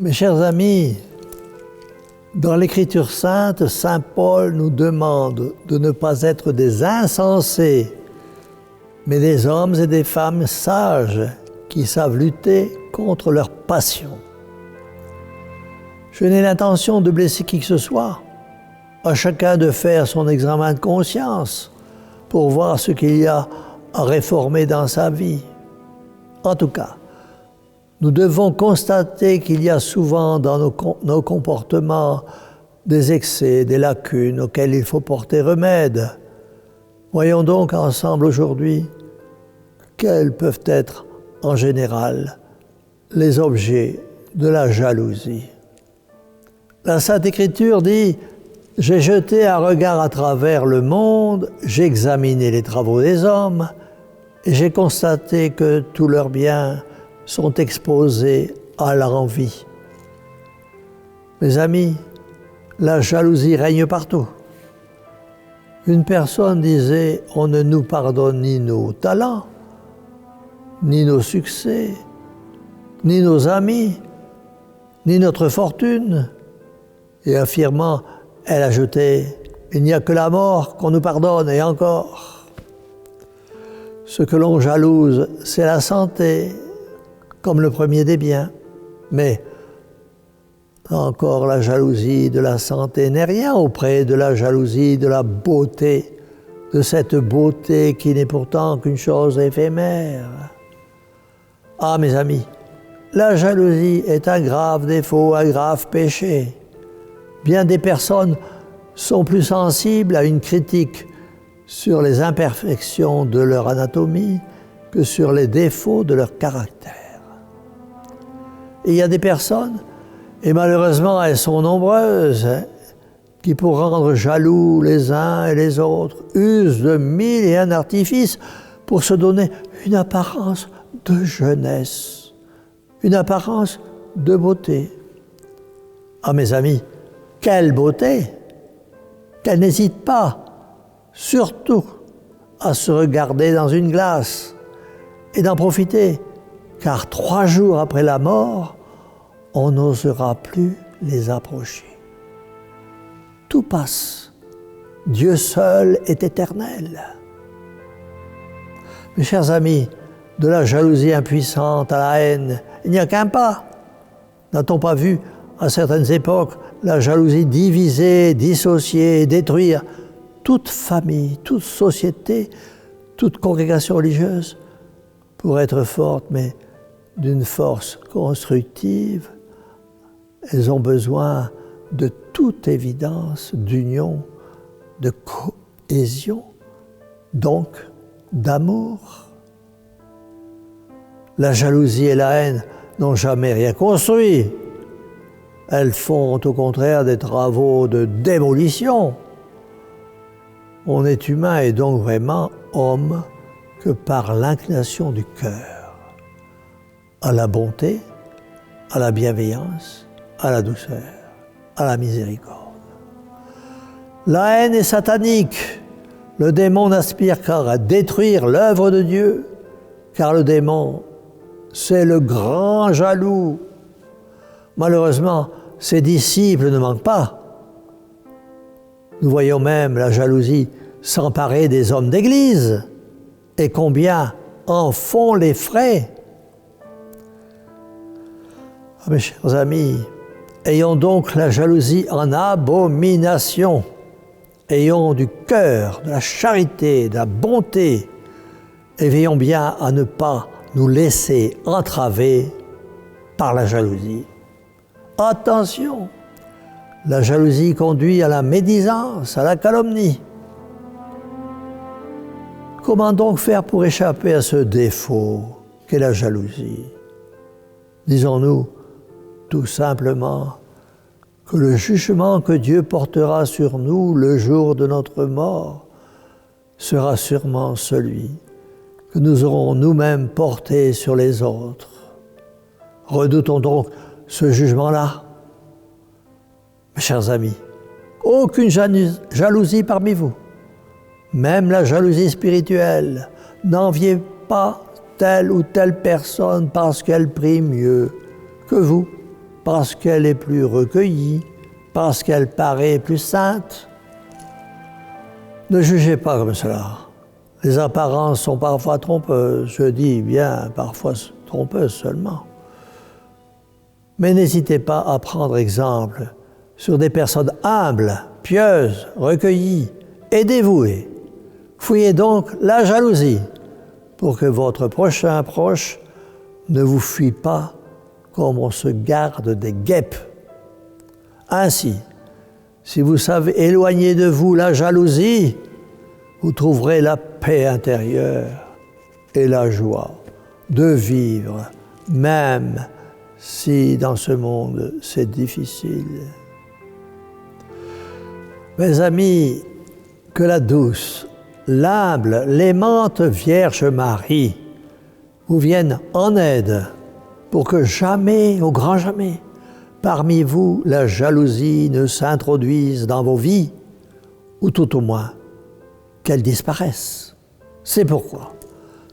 Mes chers amis, dans l'Écriture sainte, saint Paul nous demande de ne pas être des insensés, mais des hommes et des femmes sages qui savent lutter contre leurs passions. Je n'ai l'intention de blesser qui que ce soit. À chacun de faire son examen de conscience pour voir ce qu'il y a à réformer dans sa vie. En tout cas, nous devons constater qu'il y a souvent dans nos comportements des excès, des lacunes auxquelles il faut porter remède. Voyons donc ensemble aujourd'hui quels peuvent être en général les objets de la jalousie. La Sainte Écriture dit « J'ai jeté un regard à travers le monde, j'ai examiné les travaux des hommes et j'ai constaté que tous leurs biens sont exposés à l'envie. » Mes amis, la jalousie règne partout. Une personne disait « On ne nous pardonne ni nos talents, ni nos succès, ni nos amis, ni notre fortune. » Et affirmant, elle ajoutait « Il n'y a que la mort qu'on nous pardonne, et encore. » Ce que l'on jalouse, c'est la santé, comme le premier des biens. Mais encore la jalousie de la santé n'est rien auprès de la jalousie de la beauté, de cette beauté qui n'est pourtant qu'une chose éphémère. Ah, mes amis, la jalousie est un grave défaut, un grave péché. Bien des personnes sont plus sensibles à une critique sur les imperfections de leur anatomie que sur les défauts de leur caractère. Et il y a des personnes, et malheureusement elles sont nombreuses, qui pour rendre jaloux les uns et les autres, usent de mille et un artifices pour se donner une apparence de jeunesse, une apparence de beauté. Ah mes amis, quelle beauté! Qu'elle n'hésite pas, surtout, à se regarder dans une glace et d'en profiter, car 3 jours après la mort, on n'osera plus les approcher. Tout passe. Dieu seul est éternel. Mes chers amis, de la jalousie impuissante à la haine, il n'y a qu'un pas. N'a-t-on pas vu, à certaines époques, la jalousie diviser, dissocier, détruire toute famille, toute société, toute congrégation religieuse, pour être forte, mais d'une force constructive, elles ont besoin de toute évidence d'union, de cohésion, donc d'amour. La jalousie et la haine n'ont jamais rien construit. Elles font au contraire des travaux de démolition. On est humain et donc vraiment homme que par l'inclination du cœur à la bonté, à la bienveillance, à la douceur, à la miséricorde. La haine est satanique. Le démon n'aspire qu'à détruire l'œuvre de Dieu, car le démon, c'est le grand jaloux. Malheureusement, ses disciples ne manquent pas. Nous voyons même la jalousie s'emparer des hommes d'Église. Et combien en font les frais? Ah, mes chers amis, ayons donc la jalousie en abomination. Ayons du cœur, de la charité, de la bonté, et veillons bien à ne pas nous laisser entraver par la jalousie. Attention, la jalousie conduit à la médisance, à la calomnie. Comment donc faire pour échapper à ce défaut qu'est la jalousie? Disons-nous tout simplement que le jugement que Dieu portera sur nous le jour de notre mort sera sûrement celui que nous aurons nous-mêmes porté sur les autres. Redoutons donc ce jugement-là. Mes chers amis, aucune jalousie parmi vous, même la jalousie spirituelle. N'enviez pas telle ou telle personne parce qu'elle prie mieux que vous, parce qu'elle est plus recueillie, parce qu'elle paraît plus sainte. Ne jugez pas comme cela. Les apparences sont parfois trompeuses, je dis bien parfois trompeuses seulement. Mais n'hésitez pas à prendre exemple sur des personnes humbles, pieuses, recueillies et dévouées. Fouillez donc la jalousie pour que votre prochain proche ne vous fuit pas comme on se garde des guêpes. Ainsi, si vous savez éloigner de vous la jalousie, vous trouverez la paix intérieure et la joie de vivre, même si dans ce monde c'est difficile. Mes amis, que la douce, l'humble, l'aimante Vierge Marie vous vienne en aide pour que jamais, au grand jamais, parmi vous, la jalousie ne s'introduise dans vos vies, ou tout au moins, qu'elle disparaisse. C'est pourquoi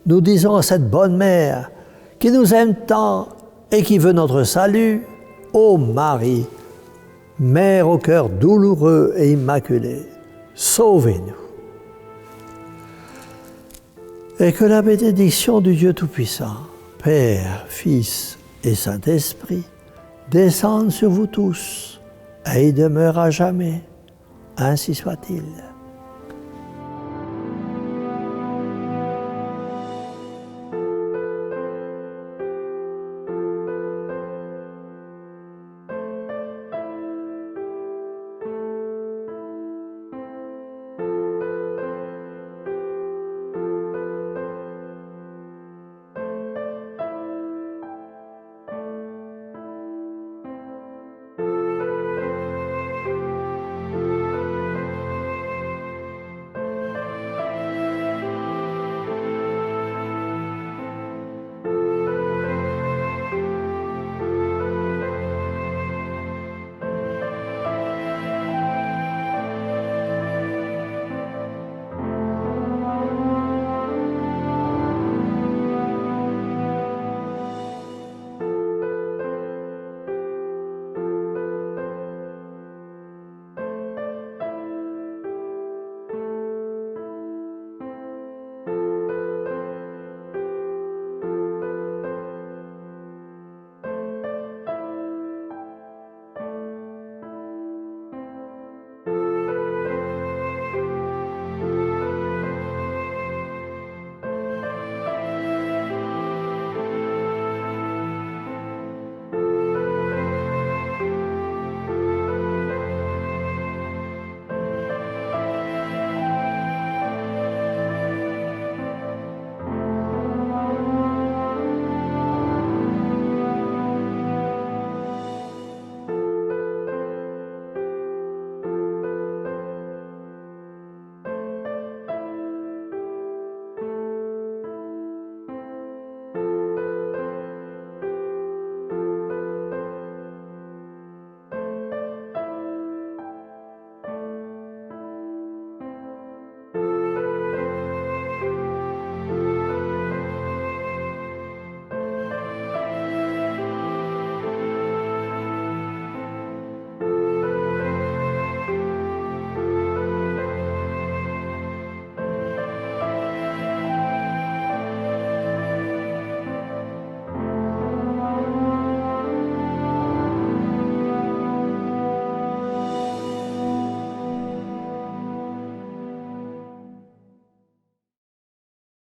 nous disons à cette bonne mère qui nous aime tant et qui veut notre salut, ô Marie, Mère au cœur douloureux et immaculé, sauvez-nous. Et que la bénédiction du Dieu Tout-Puissant, Père, Fils et Saint-Esprit, descende sur vous tous et y demeure à jamais. Ainsi soit-il.